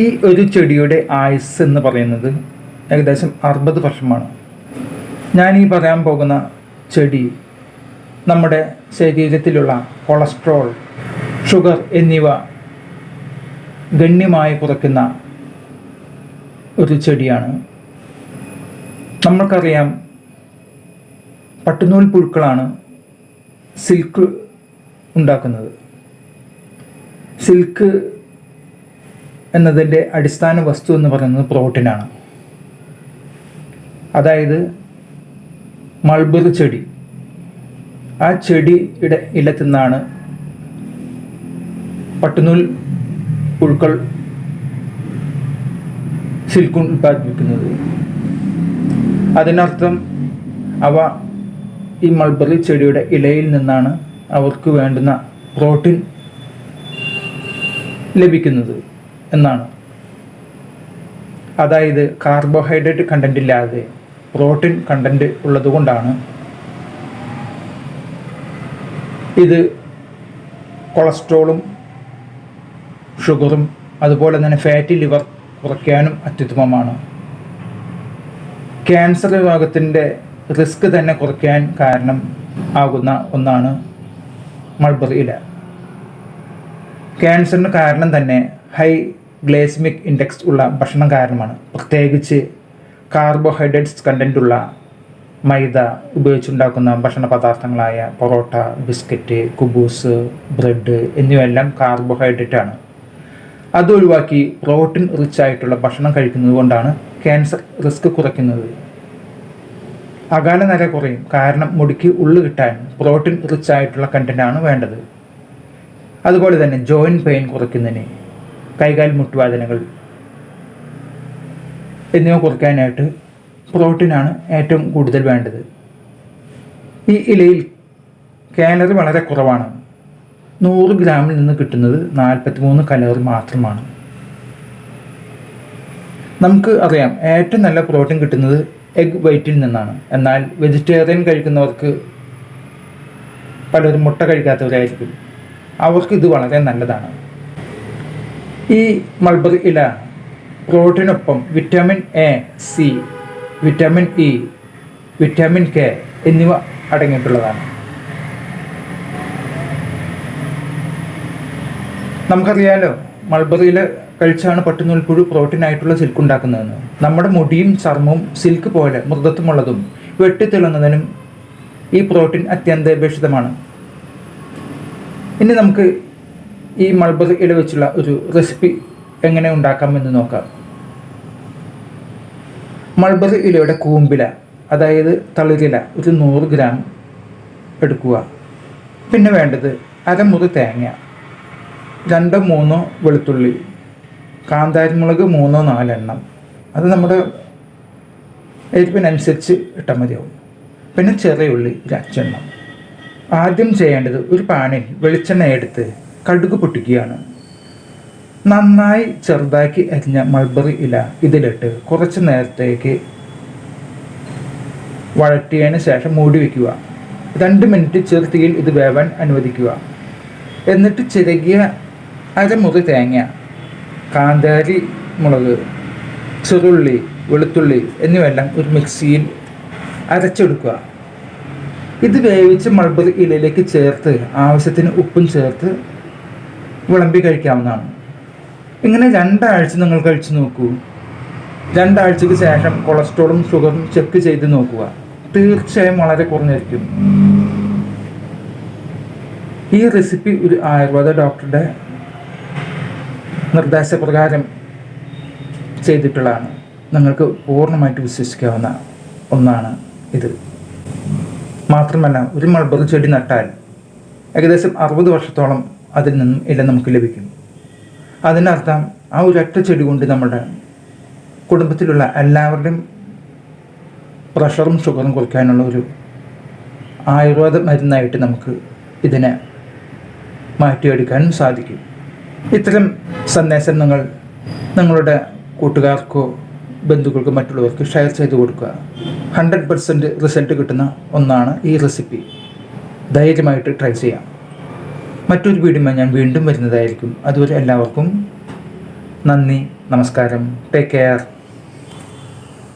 ഈ ഒരു ചെടിയുടെ ആയുസ് എന്ന് പറയുന്നത് ഏകദേശം 60 വർഷമാണ്. ഞാൻ ഈ പറയാൻ പോകുന്ന ചെടി നമ്മുടെ ശരീരത്തിലുള്ള കൊളസ്ട്രോൾ, ഷുഗർ എന്നിവ ഗണ്യമായി കുറയ്ക്കുന്ന ഒരു ചെടിയാണ്. നമ്മൾക്കറിയാം, പട്ടുനൂൽ പുഴുക്കളാണ് സിൽക്ക് ഉണ്ടാക്കുന്നത്. സിൽക്ക് എന്നതിൻ്റെ അടിസ്ഥാന വസ്തു എന്ന് പറയുന്നത് പ്രോട്ടീനാണ്. അതായത് മൾബറി ചെടി, ആ ചെടിയുടെ ഇല തിന്നാണ് പട്ടുനൂൽ പുഴുക്കൾ സിൽക്ക് ഉൽപ്പാദിപ്പിക്കുന്നത്. അതിനർത്ഥം അവ ഈ മൾബറി ചെടിയുടെ ഇലയിൽ നിന്നാണ് അവർക്ക് വേണ്ടുന്ന പ്രോട്ടീൻ ലഭിക്കുന്നത് എന്നാണ്. അതായത് കാർബോഹൈഡ്രേറ്റ് കണ്ടന്റ് ഇല്ലാതെ പ്രോട്ടീൻ കണ്ടന്റ് ഉള്ളതുകൊണ്ടാണ് ഇത് കൊളസ്ട്രോളും ഷുഗറും അതുപോലെ തന്നെ ഫാറ്റി ലിവർ കുറയ്ക്കാനും അത്യുത്തമമാണ്. ക്യാൻസർ രോഗത്തിൻ്റെ റിസ്ക് തന്നെ കുറയ്ക്കാൻ കാരണം ആകുന്ന ഒന്നാണ് മൾബറി ഇല. ക്യാൻസറിന് കാരണം തന്നെ ഹൈ ഗ്ലൈസമിക് ഇൻഡെക്സ് ഉള്ള ഭക്ഷണം കാരണമാണ്. പ്രത്യേകിച്ച് കാർബോഹൈഡ്രേറ്റ്സ് കണ്ടൻറ്റുള്ള മൈദ ഉപയോഗിച്ചുണ്ടാക്കുന്ന ഭക്ഷണ പദാർത്ഥങ്ങളായ പൊറോട്ട, ബിസ്ക്കറ്റ്, കുബൂസ്, ബ്രെഡ് എന്നിവയെല്ലാം കാർബോഹൈഡ്രേറ്റ് ആണ്. അത് ഒഴിവാക്കി പ്രോട്ടീൻ റിച്ച് ആയിട്ടുള്ള ഭക്ഷണം കഴിക്കുന്നത് കൊണ്ടാണ് ക്യാൻസർ റിസ്ക് കുറയ്ക്കുന്നത്. അകാല നര കുറയും, കാരണം മുടിക്ക് ഉള്ളു കിട്ടാൻ പ്രോട്ടീൻ റിച്ച് ആയിട്ടുള്ള കണ്ടൻ്റാണ് വേണ്ടത്. അതുപോലെ തന്നെ ജോയിൻറ്റ് പെയിൻ കുറയ്ക്കുന്നതിന്, കൈകാൽ മുട്ടുവേദനകൾ എന്നിവ കുറയ്ക്കാനായിട്ട് പ്രോട്ടീനാണ് ഏറ്റവും കൂടുതൽ വേണ്ടത്. ഈ ഇലയിൽ കാലറി വളരെ കുറവാണ്. 100 ഗ്രാമിൽ നിന്ന് കിട്ടുന്നത് 43 കലോറി മാത്രമാണ്. നമുക്ക് അറിയാം, ഏറ്റവും നല്ല പ്രോട്ടീൻ കിട്ടുന്നത് എഗ് വൈറ്റിൽ നിന്നാണ്. എന്നാൽ വെജിറ്റേറിയൻ കഴിക്കുന്നവർക്ക്, പലരും മുട്ട കഴിക്കാത്തവരായിരിക്കും, അവർക്ക് ഇത് വളരെ നല്ലതാണ്. ഈ മൾബറി ഇല പ്രോട്ടീനൊപ്പം vitamin A, C, vitamin E, vitamin K എന്നിവ അടങ്ങിയിട്ടുള്ളതാണ്. നമുക്കറിയാലോ, മൾബറി ഇല കഴിച്ചാണ് പട്ടുനൂൽപ്പുഴു പ്രോട്ടീനായിട്ടുള്ള സിൽക്ക് ഉണ്ടാക്കുന്നതെന്ന്. നമ്മുടെ മുടിയും ചർമ്മവും സിൽക്ക് പോലെ മൃദുത്വമുള്ളതും വെട്ടിത്തിളങ്ങുന്നതിനും ഈ പ്രോട്ടീൻ അത്യന്താപേക്ഷിതമാണ്. ഇനി നമുക്ക് ഈ മൾബറി ഇല വെച്ചുള്ള ഒരു റെസിപ്പി എങ്ങനെ ഉണ്ടാക്കാമെന്ന് നോക്കാം. മൾബറി ഇലയുടെ കൂമ്പില, അതായത് തളിരില, ഒരു 100 ഗ്രാം എടുക്കുക. പിന്നെ വേണ്ടത് അരമുറി തേങ്ങ, 2-3 വെളുത്തുള്ളി, കാന്താരിമുളക് 3-4 എണ്ണം. അത് നമ്മുടെ എരിവിനനുസരിച്ച് ഇട്ടാൽ മതിയാവും. പിന്നെ ചെറിയ ഉള്ളി 5 എണ്ണം. ആദ്യം ചെയ്യേണ്ടത്, ഒരു പാനിൽ വെളിച്ചെണ്ണ എടുത്ത് കടുക് പൊട്ടിക്കുകയാണ്. നന്നായി ചെറുതാക്കി അരിഞ്ഞ മൾബറി ഇല ഇതിലിട്ട് കുറച്ച് നേരത്തേക്ക് വഴറ്റിയതിന് ശേഷം മൂടി വയ്ക്കുക. 2 മിനിറ്റ് ചെറുതീയിൽ ഇത് വേവാൻ അനുവദിക്കുക. എന്നിട്ട് ചിരകിയ അരമുറി തേങ്ങ, കാന്താരി മുളക്, ചെറുള്ളി, വെളുത്തുള്ളി എന്നിവയെല്ലാം ഒരു മിക്സിയിൽ അരച്ചെടുക്കുക. ഇത് വേവിച്ച് മൾബറി ഇലയിലേക്ക് ചേർത്ത് ആവശ്യത്തിന് ഉപ്പും ചേർത്ത് വിളമ്പി കഴിക്കാവുന്നതാണ്. ഇങ്ങനെ 2 ആഴ്ച നിങ്ങൾ കഴിച്ചു നോക്കൂ. 2 ആഴ്ചയ്ക്ക് ശേഷം കൊളസ്ട്രോളും ഷുഗറും ചെക്ക് ചെയ്ത് നോക്കുക. തീർച്ചയായും വളരെ കുറഞ്ഞിരിക്കും. ഈ റെസിപ്പി ഒരു ആയുർവേദ ഡോക്ടറുടെ നിർദ്ദേശപ്രകാരം ചെയ്തിട്ടുള്ളതാണ്. നിങ്ങൾക്ക് പൂർണ്ണമായിട്ട് വിശ്വസിക്കാവുന്ന ഒന്നാണ് ഇത്. മാത്രമല്ല, ഒരു മൾബറി ചെടി നട്ടാൽ ഏകദേശം 60 വർഷത്തോളം അതിൽ നിന്നും ഇല നമുക്ക് ലഭിക്കും. അതിനർത്ഥം ആ ഒരൊറ്റ ചെടി കൊണ്ട് നമ്മുടെ കുടുംബത്തിലുള്ള എല്ലാവരുടെയും പ്രഷറും ഷുഗറും കുറയ്ക്കാനുള്ള ഒരു ആയുർവേദ മരുന്നായിട്ട് നമുക്ക് ഇതിനെ മാറ്റിയെടുക്കാനും സാധിക്കും. ഇത്തരം സന്ദേശം നിങ്ങളുടെ കൂട്ടുകാർക്കോ ബന്ധുക്കൾക്കോ മറ്റുള്ളവർക്ക് ഷെയർ ചെയ്ത് കൊടുക്കുക. 100% റിസൾട്ട് കിട്ടുന്ന ഒന്നാണ് ഈ റെസിപ്പി. ധൈര്യമായിട്ട് ട്രൈ ചെയ്യാം. മറ്റൊരു വീഡിയോ ഞാൻ വീണ്ടും വരുന്നതായിരിക്കും. അതുവരെ എല്ലാവർക്കും നന്ദി, നമസ്കാരം, ടേക്ക് കെയർ.